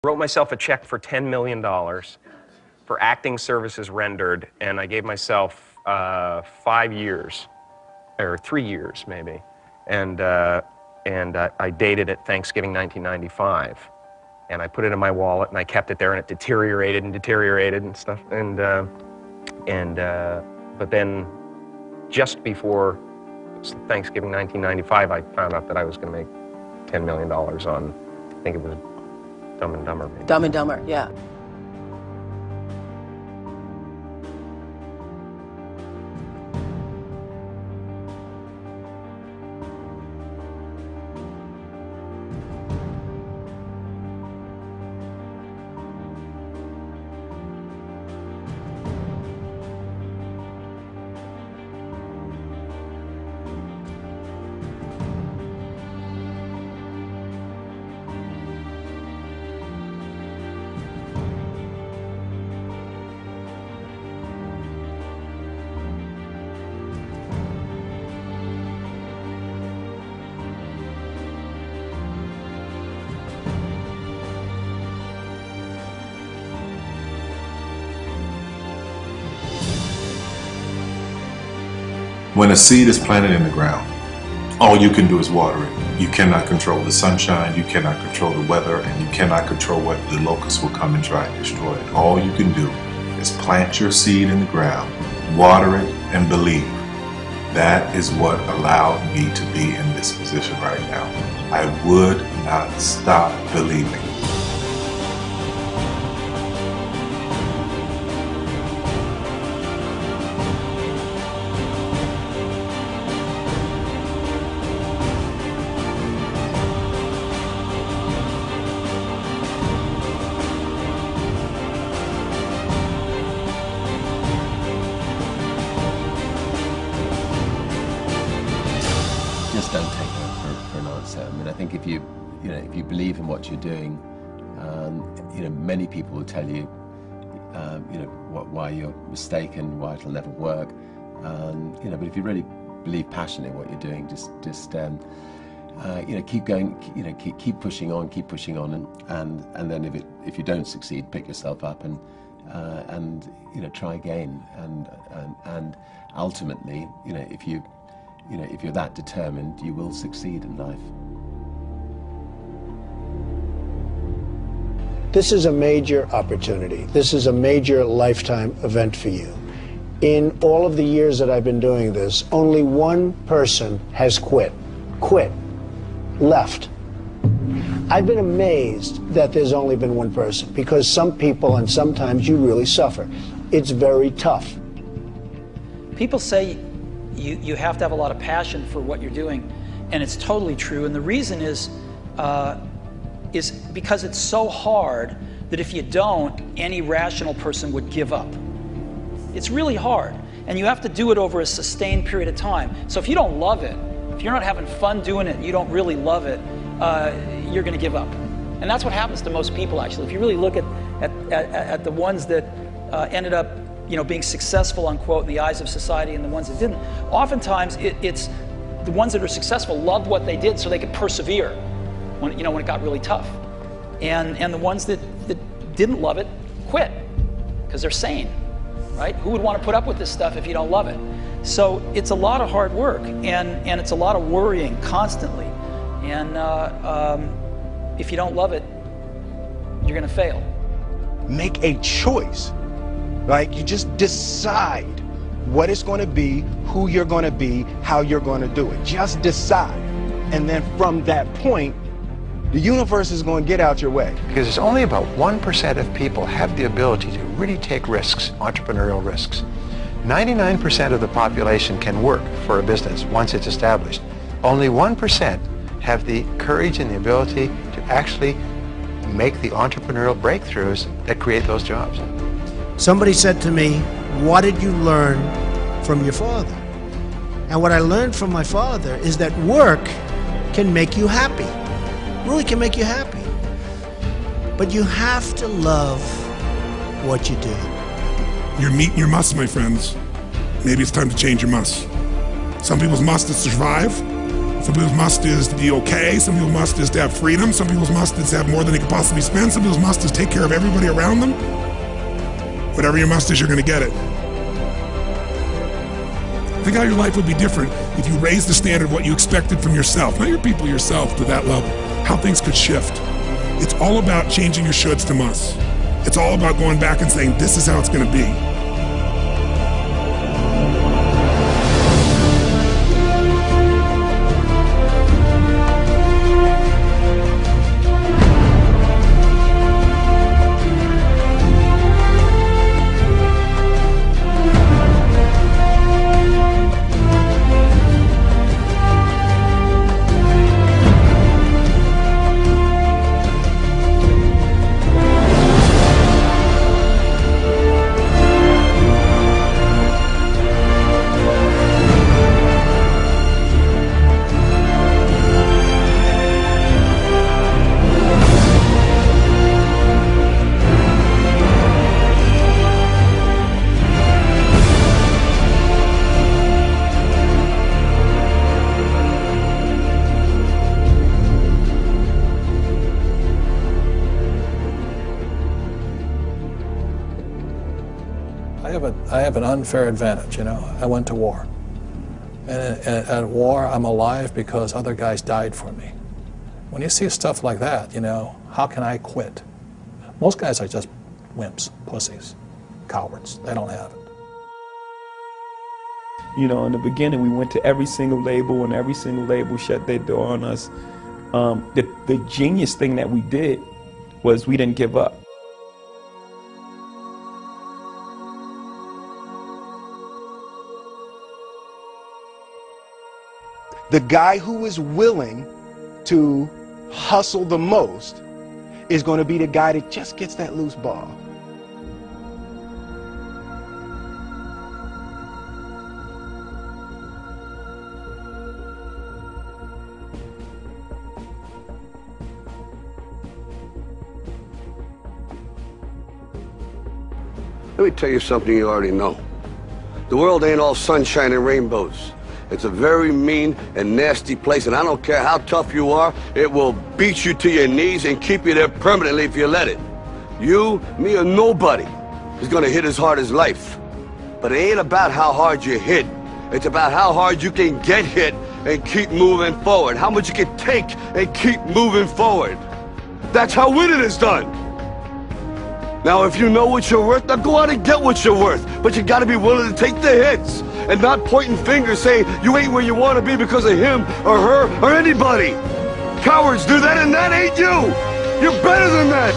Wrote myself a check for $10 million for acting services rendered, and I gave myself 5 years, or 3 years maybe, and I dated it Thanksgiving 1995, and I put it in my wallet and I kept it there, and it deteriorated and stuff, but then just before Thanksgiving 1995, I found out that I was going to make $10 million on, I think it was Dumb and Dumber. Maybe. Dumb and Dumber, yeah. When a seed is planted in the ground, all you can do is water it. You cannot control the sunshine, you cannot control the weather, and you cannot control what the locusts will come and try and destroy it. All you can do is plant your seed in the ground, water it, and believe. That is what allowed me to be in this position right now. I would not stop believing. Just don't take no for an answer. I mean, I think if you believe in what you're doing, many people will tell you, why you're mistaken, why it'll never work. But if you really believe passionately in what you're doing, just keep going, keep pushing on, and then if you don't succeed, pick yourself up and try again, and ultimately, if you're that determined, you will succeed in life. This is a major opportunity. This is a major lifetime event for you. In all of the years that I've been doing this, only one person has left. I've been amazed that there's only been one person, because some people, and sometimes you really suffer. It's very tough. People say you have to have a lot of passion for what you're doing, and it's totally true. And the reason is because it's so hard that if you don't, any rational person would give up. It's really hard, and you have to do it over a sustained period of time. So if you don't love it, if you're not having fun doing it, and you don't really love it, you're going to give up. And that's what happens to most people, actually. If you really look at the ones that ended up being successful, unquote, in the eyes of society, and the ones that didn't, oftentimes it's the ones that are successful loved what they did so they could persevere when it got really tough. And the ones that didn't love it quit because they're sane, right? Who would want to put up with this stuff if you don't love it? So it's a lot of hard work, and it's a lot of worrying constantly. And if you don't love it, you're going to fail. Make a choice. Like, you just decide what it's going to be, who you're going to be, how you're going to do it. Just decide. And then from that point, the universe is going to get out your way. Because it's only about 1% of people have the ability to really take risks, entrepreneurial risks. 99% of the population can work for a business once it's established. Only 1% have the courage and the ability to actually make the entrepreneurial breakthroughs that create those jobs. Somebody said to me, what did you learn from your father? And what I learned from my father is that work can make you happy. Really can make you happy. But you have to love what you do. You're meeting your must, my friends. Maybe it's time to change your must. Some people's must is survive. Some people's must is to be okay. Some people's must is to have freedom. Some people's must is to have more than they could possibly spend. Some people's must is take care of everybody around them. Whatever your must is, you're going to get it. Think how your life would be different if you raised the standard of what you expected from yourself, not your people, yourself, to that level. How things could shift. It's all about changing your shoulds to musts. It's all about going back and saying, this is how it's going to be. I have an unfair advantage, you know. I went to war. And at war, I'm alive because other guys died for me. When you see stuff like that, you know, how can I quit? Most guys are just wimps, pussies, cowards. They don't have it. You know, in the beginning, we went to every single label, and every single label shut their door on us. The genius thing that we did was we didn't give up. The guy who is willing to hustle the most is going to be the guy that just gets that loose ball. Let me tell you something you already know. The world ain't all sunshine and rainbows. It's a very mean and nasty place, and I don't care how tough you are, it will beat you to your knees and keep you there permanently if you let it. You, me, or nobody is gonna hit as hard as life. But it ain't about how hard you hit. It's about how hard you can get hit and keep moving forward. How much you can take and keep moving forward. That's how winning is done. Now, if you know what you're worth, now go out and get what you're worth. But you gotta be willing to take the hits and not pointing fingers saying you ain't where you want to be because of him or her or anybody. Cowards do that, and that ain't you. You're better than that.